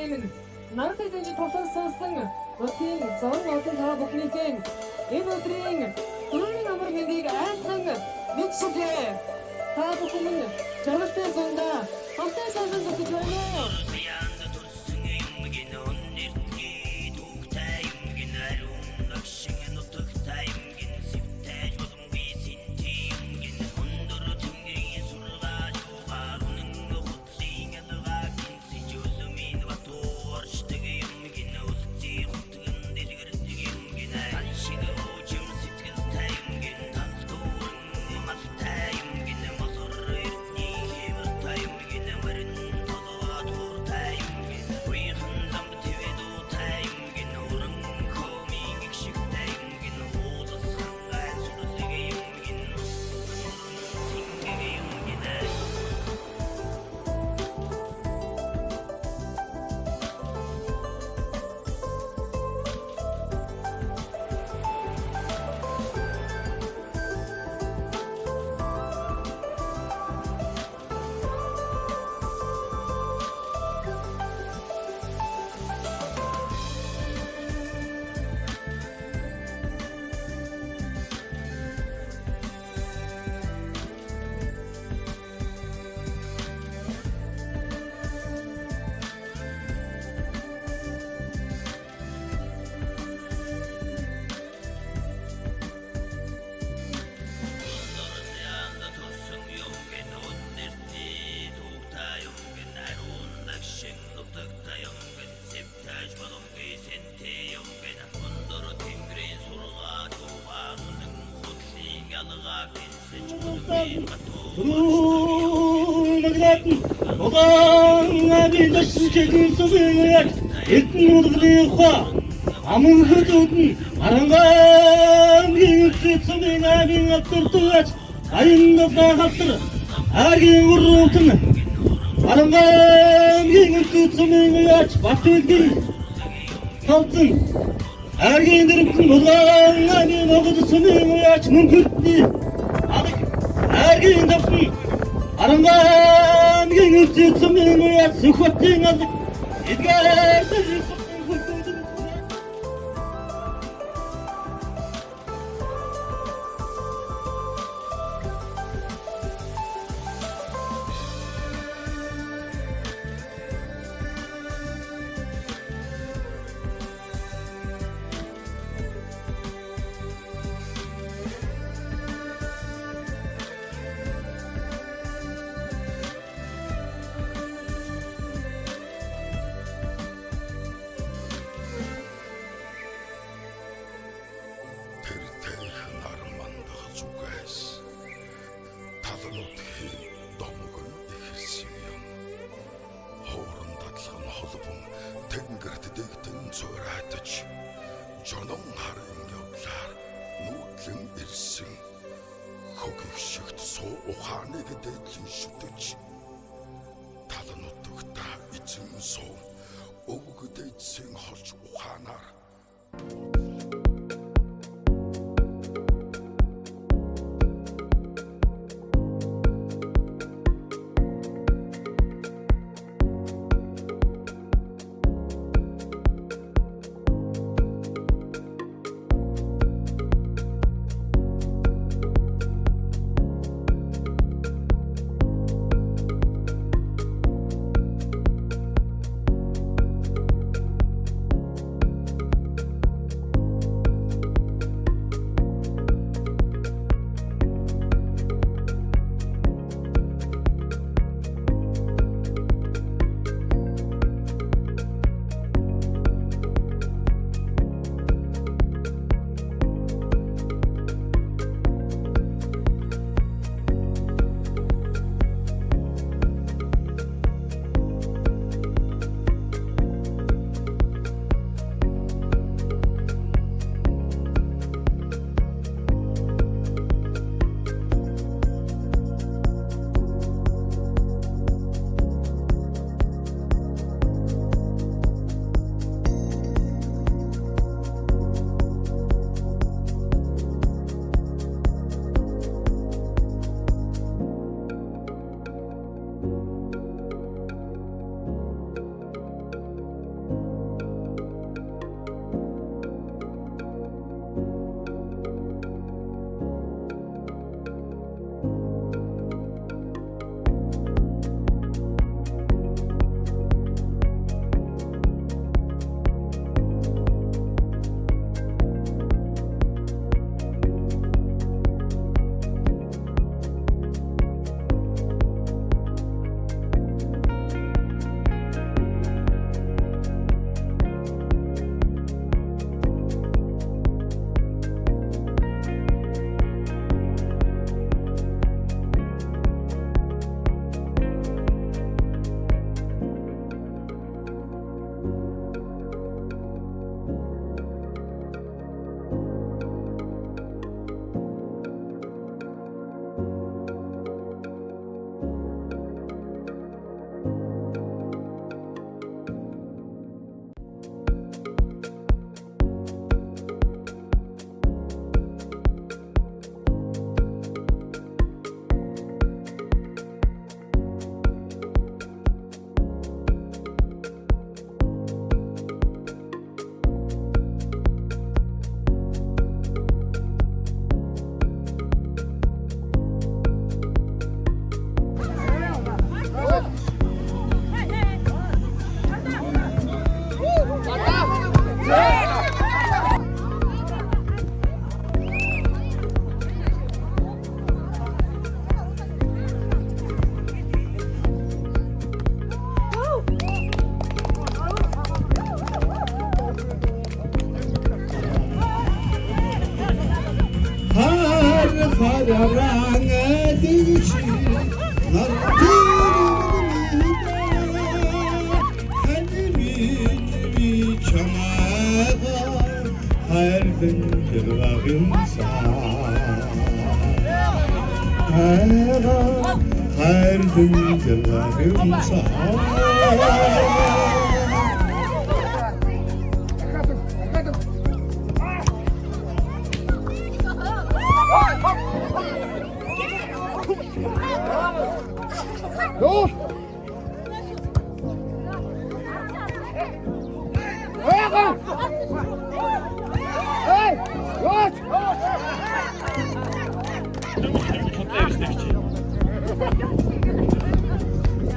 хүргэемэн нартай дэнжи тулан сонсон Хотын зон олон та бүхнийхээ энэ өдрийн дөрвөн амар мэндийг айлтан мэдшилээ. Та бүхэн жаргалтай зунда хамтаа сайхан зогсож байна уу? 사랑의 듯이 널 하늘이 정하고 하얀 들어가면서 하얀 들어가면서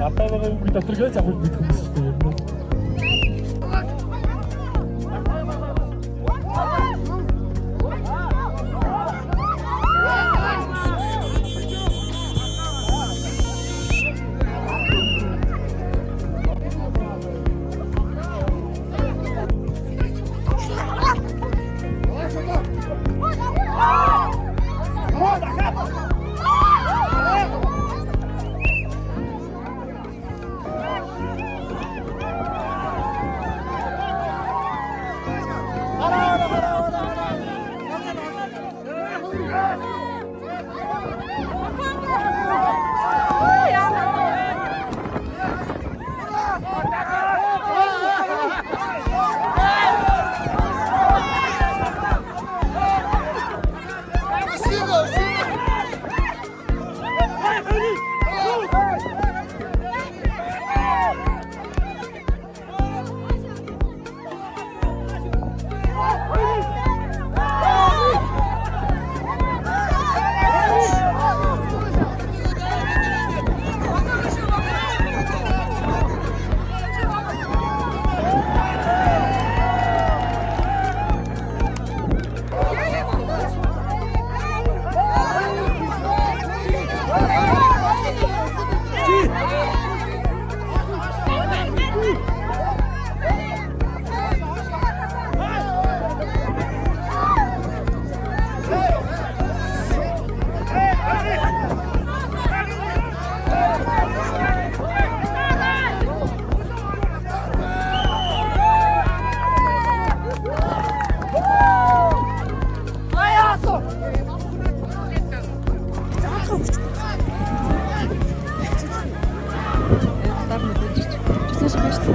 Apaga uite, trăgăți acolo, uite cum se știe.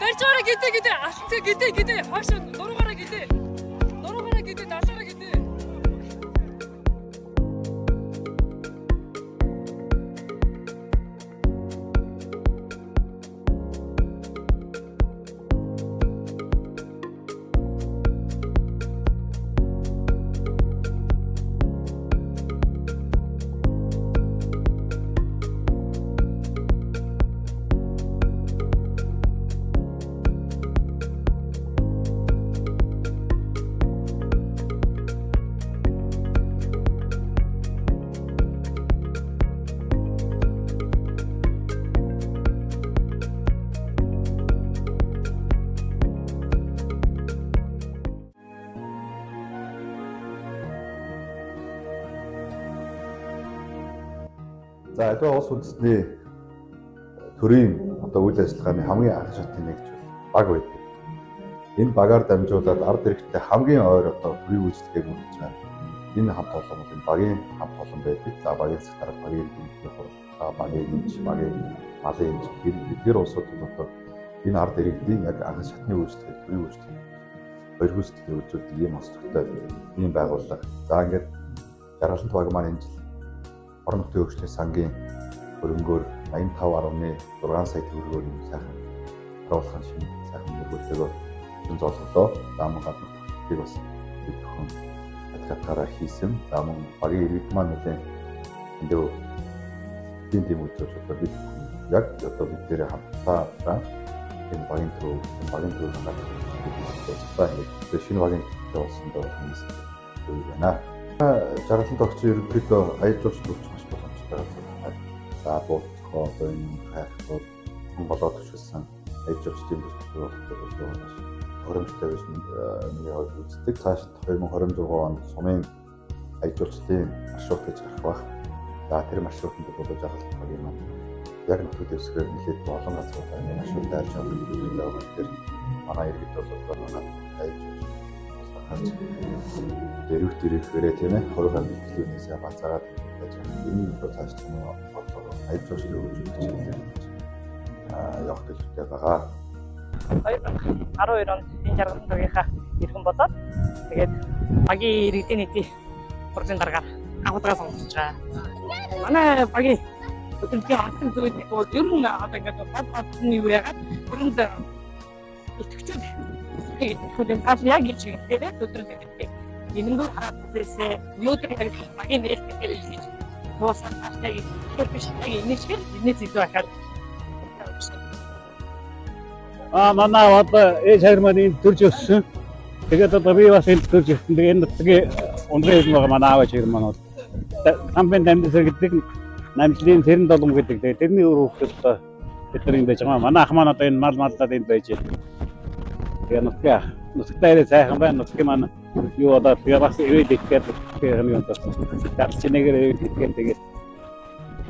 Berçe oraya gitti. Aslında gitti. Haşın doğru kara gitti. Taşlara gitti. За аливаа улс үндэстний төрийн одоо үйл ажиллагааны хамгийн анх шатны нэгж баг байдаг. Энэ багаар дамжуулаад ард иргэдтэй хамгийн ойр одоо төрийн үйлчлэгийг үргэлж байгаа. Энэ хамт олон бол энэ багийн хамт олон байдаг. За багийн сектор, багийн иргэдийн хурал, багийн эмч, багийн малын эмч эдгээр улсуудад одоо энэ ард иргэдийн яг анх шатны үйлчлэгийг, төрийн үйлчлэгийг хоёр хүсэлтийг үзүүлдэг ийм онцлогтой ийм байгууллага. За ингээд Жаргалант баг маань энэ жил орон нутгийн хөгжлийн сангийн хөрөнгөөр 85.6 сая төгрөгөөр юм сайхан оруулахын шинэ сайхан мөргөлтөөгөө зэн зоолголоо. За мөн гадны төлөвийг бас зөвхөн хатгаараа хийсэн. За мөн багийн иргэд маань нэлээд эндөө тийм үзүүлэлтээр бид яг одоо бидний хамтдаа энэ багийн төв хангалах гэдэг шинэ багийн төв болсон доо хүмүүстэй байна. Жаргалант огцон ерөнхийдөө аяж жуулч төрч маш боломжтой байна. За боцохоо одоо энэ хайхууд болоод төшөлсөн аяж жуулчдын төсөлтөөр болж хоромжтой биш миний хувьд үздэг. Цааш 2026 онд сумын аяж жуулчдын маршрут гэж гарах баг. За тэр маршрутанд бол Жаргалант багийн маань яг нөхөд дэвсгэр нэлээд олон газруудаар энэ маршрут дайрч явах хэрэгтэй байгаа. Тэр манай иргэд бол одоо манай аяж жуулч дэрүүх дэрүүхээрээ тийм ээ хоригоо бичлүүнээс бацаагаад байж байгаа. Энэ бол цааш нь бодлого аяж жуулчдын хөгжүүлэлт явах хэрэгтэй байгаа. 2012 онд энэ Жаргалант багийнхаа иргэн болоод тэгээд багийн иргэдийн нийтийн хурлын дараагаар агуулгаа сонгож байгаа. Манай багийн өдөртийн хатсан зүйлүүд бол ер нь одоо ингээд бат-батны юу яагаад ер нь итгэвчүүд хөдөлгөөн цааш яг гэж хэлээ өдөртөө энэ нь хатсээсээ өнөөдөр яг багийн нээлтээр хийж туусан тааштай гэж биш яг энэс илүү ахаад манай одоо ээж хоёр маань энэ төрж өссөн. Тэгээд одоо би бас энэ төрж өссөн. Тэгээд энэ нутгийн ундрын хэлмэг манай аав хоёр маань бол самбын дамжсар гэдэг намжлын тэрэнд долом гэдэг. Тэгээд тэрний өөр хөвгт одоо бид нар энэ байж байгаа. Манай ах маань одоо энэ маллаад энд байж байна. Тэгээд нутгтай ирээ сайхан байна. Нутгийн маань юу одоо тэгээд бас ирээд итгэхэд юм одоо талч нэгээр ирээд итгэхэд тэгээд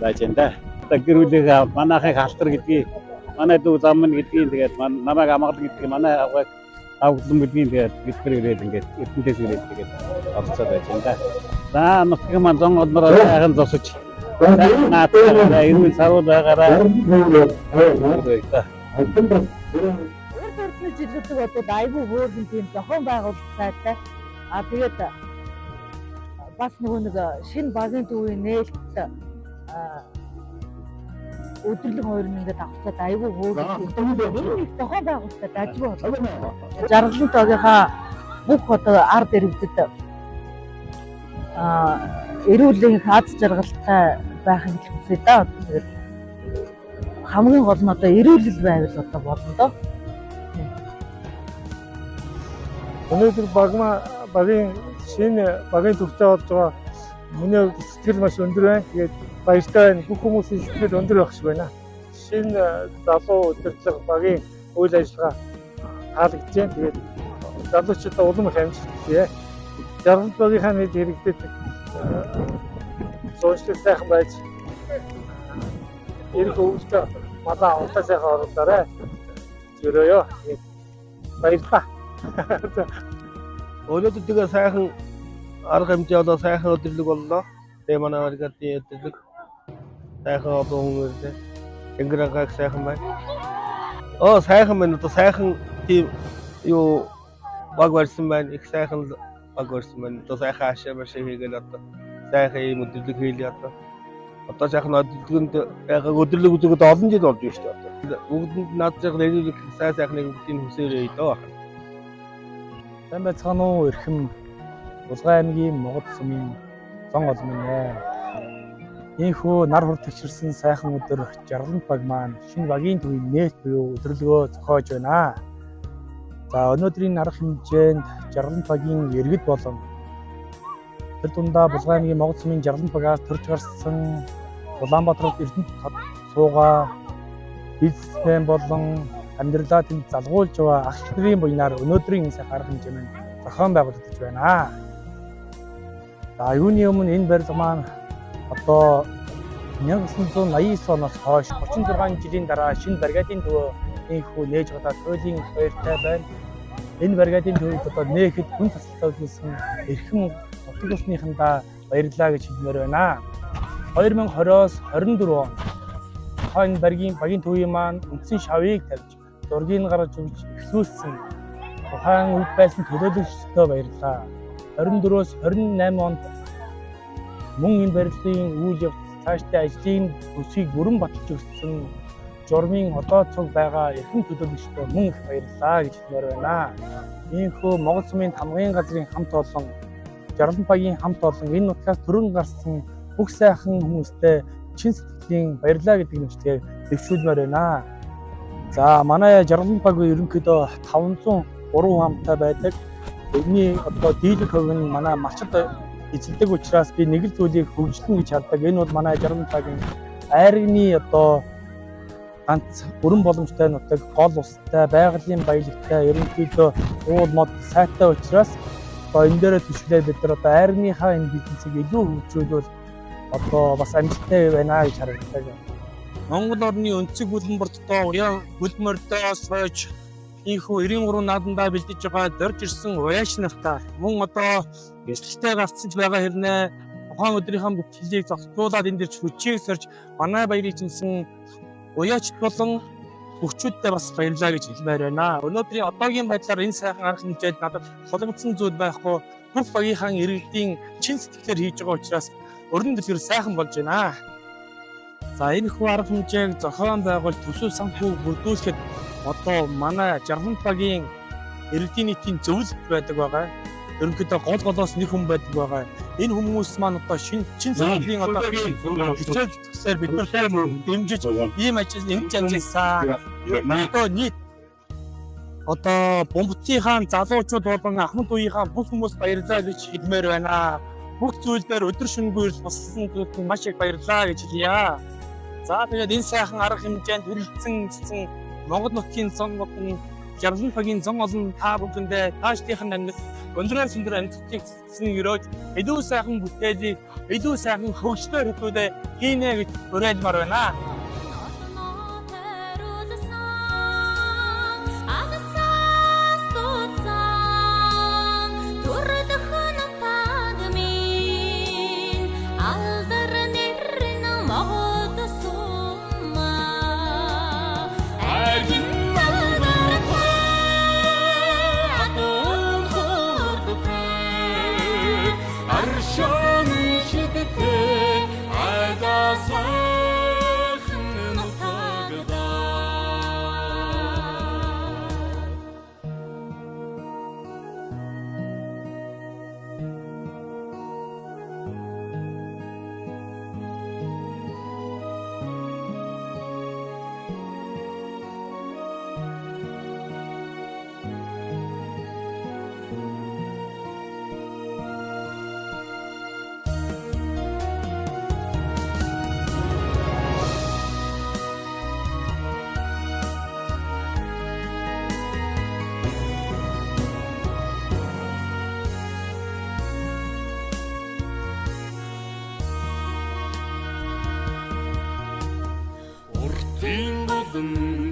байж энэ. Одоо гэрүүлээ манайхыг халтар гэдгийг манай дүү замн гэдгийг тэгээд намайг амгалан гэдгийг манай авгалан гэдгийг тэгээд бидгээр ирээд ингээд эрдэнэс ирээд тэгээд орцоод байж энэ. За нутгийн маань зон олнороо сайхан зосож наатаа ирүүл саруул байгаараа Өөрөөр жилүүдэг бодвол айгүй хөөрхөн тийм зохион байгуулалт сайтай. Тэгээд бас нэг шинэ багийн төвийн нээлтт өдөрлөг хоёр нь ингээд авцаад айгүй хөөрхөн зохион байгуулалтад ажиг болоо. Жаргалант багийнхаа бүх одоо ард иргэдэд эрүүлийн аз жаргалтай байхыг хүсэе да. Тэгээд хамгийн гол нь одоо эрүүл байвал одоо болно доо. Өнөөдөр багийн шинэ багийн төвтэй болж байгаа. Миний хувьд сэтгэл маш өндөр байна. Тэгээд баяртай байна. Бүх хүмүүсийн сэтгэл өндөр байх шиг байна. Шинэ залуу удирдлага багийн үйл ажиллагаа таалагдж байна. Тэгээд залуучуудаа улам их амжилт хүсье. Жаргалант багийнхаа нийт иргэдэд суурьшил сайхан байж ирэх өвөлтөө манай унтаа сайхан оруулаарай. Зөрөөё. Баярлалаа. Өнөөдөр тэгээ сайхан арга хэмжээ болоо сайхан өдөрлөг боллоо. Тэгээ манай аргатын өдөрлөг сайхан олон хүн ирлээ. Тэнгэр агааг сайхан байна. Сайхан байна. Одоо сайхан тийм юу баг барьсан байна. Их сайхан баг барьсан байна. Одоо сайхан ашаа машаа хийгээл одоо сайхан ийм өдөрлөг хийлээ одоо. Одоо сайхан өдөрлөгөнд ягаад өдөрлөг үзэхэд олон жил болж байна шүү дээ. Бүгдэнд наад сайхан эрүүлэх сайхныг бүгдийг хүсээрэй дөө. Сайн байцгаана уу эрхэм Булган аймгийн Могод сумын зон олмын ээ. Ийхүү нар хур тэгшэрсэн сайхан өдөр Жаргалант баг маань шинэ багийн төвийн нээлт буюу өдөрлөгөө зохиож байна. За өнөөдрийн арга хэмжээнд Жаргалант багийн иргэд болон тэр дундаа Булган аймгийн Могод сумын Жаргалант багаас төрж гарсан Улаанбаатарт Эрдэнэт суугаа бизнесмен болон амьдралаа тэнд залгуулж байгаа ах нарын буйнаар өнөөдрийн энэ сайхан арга хэмжээ маань зохион байгуулагдаж байна. За юуны өмнө энэ барилга маань одоо 1989 оноос хойш 36 жилийн дараа шинэ бригадын төвөө ийхүү нээж удаа туйлын баяртай байна. Энэ бригадын төвөд одоо нээхэд хүн тасалтай үзүүлсэн эрхэм нутаг усныхандаа баярлалаа гэж хэлмээр байна. 2020-оос 24 он хойно багийн төвийн маань үндсэн шавыг тавьж зургийг гаргаж өгч эхлүүлсэн тухайн үед байсан төлөөлөгчдөө баярлалаа. 24-өөс 28 онд мөн энэ барилгын үйл явц цаашдаа ажлын төсвийг бүрэн баталж өгсөн журмын одоо цуг байгаа эрхэм төлөөлөгчдөө мөн их баярлалаа гэж хэлмээр байна. Ийхүү Монгол Сумын тамгын газрын хамт олон Жаргалан багийн хамт олон энэ нутгаас төрөн гарсан бүх сайхан хүмүүстээ чин сэтгэлийн баярлалаа гэдэг нэмжлэгийг дэвшүүлмээр байна. За манай Жаргалан баг ерөнхийдөө 503 хамттай байдаг. Энэний одоо дийлэх хувь нь манай малчид эзэлдэг учраас би нэг л зүйлийг хөгжлөн гэж хардаг. Энэ бол манай Жаргалан багийн айрны одоо ганц бүрэн боломжтой нутаг, гол устай, байгалийн баялагтай, ерөнхийдөө уул мод сайтай учраас одоо энэ дээрээ төшөөлөө бид нар одоо айрныхаа энэ бизнесийг илүү хөгжүүлвэл одоо бас амжилттай байна гэж харагддаг. Монгол орны өнцөг хөлбөмбөртөө уян хөлбөмбөртөөс хойш ийхүү 93 наадандаа бэлдэж байгаа дөрж ирсэн уяач нартай мөн одоо бэлтгэлтэй гарцж байгаа хэрнээ тухайн өдрийнхөө бүтээлийг зохицуулаад энэ дэрч хүчийг сорж манай баярыг чинсэн уяач болон хүчүүдтэй бас баярлалаа гэж хэлмээр байна. Өнөөдрийн одоогийн байдлаар энэ сайхан арга хэмжээд надад холбогдсон зүйл байхгүй бүх багийнхаа иргэдийн чин сэтгэлээр хийж байгаа учраас өрнөн дэлгэр сайхан болж байна. За энэ хүү арга хэмжээг зохион байгуулж төсөв санхүү бүрдүүлэхэд одоо манай Жаргалан багийн иргэдийн нийтийн зөвлөлт байдаг байгаа. Ерөнхийдөө голоос нэг хүн байдаг байгаа. Энэ хүмүүс маань одоо чин сэтгэлийн одоо хичээл зүтгсээр бид нар дэмжиж ийм ажил ингэж амжилтсан. Одоо нийт одоо бомбтынхаа залуучууд болон ахмад үеийнхаа бүх хүмүүс баярлалаа гэж хэлмээр байна. Бүх зүйлээр өдөр шөнөгүй туссан зүйлд маш их баярлалаа гэж хэлье. За тэгээд энэ сайхан арга хэмжээнд хүрэлцэн Монгол нутгийн зон болон Жаргалан багийн зон олон та бүхэндээ таашдынхан амьд өндрийн сүндэр амьдтыг цэцэн өрөөж илүү сайхан бүтээлийг илүү сайхан хөгжлөөр хөтөлөө хийнэ гэж уриалмаар байна.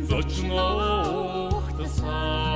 Зочнох тасаа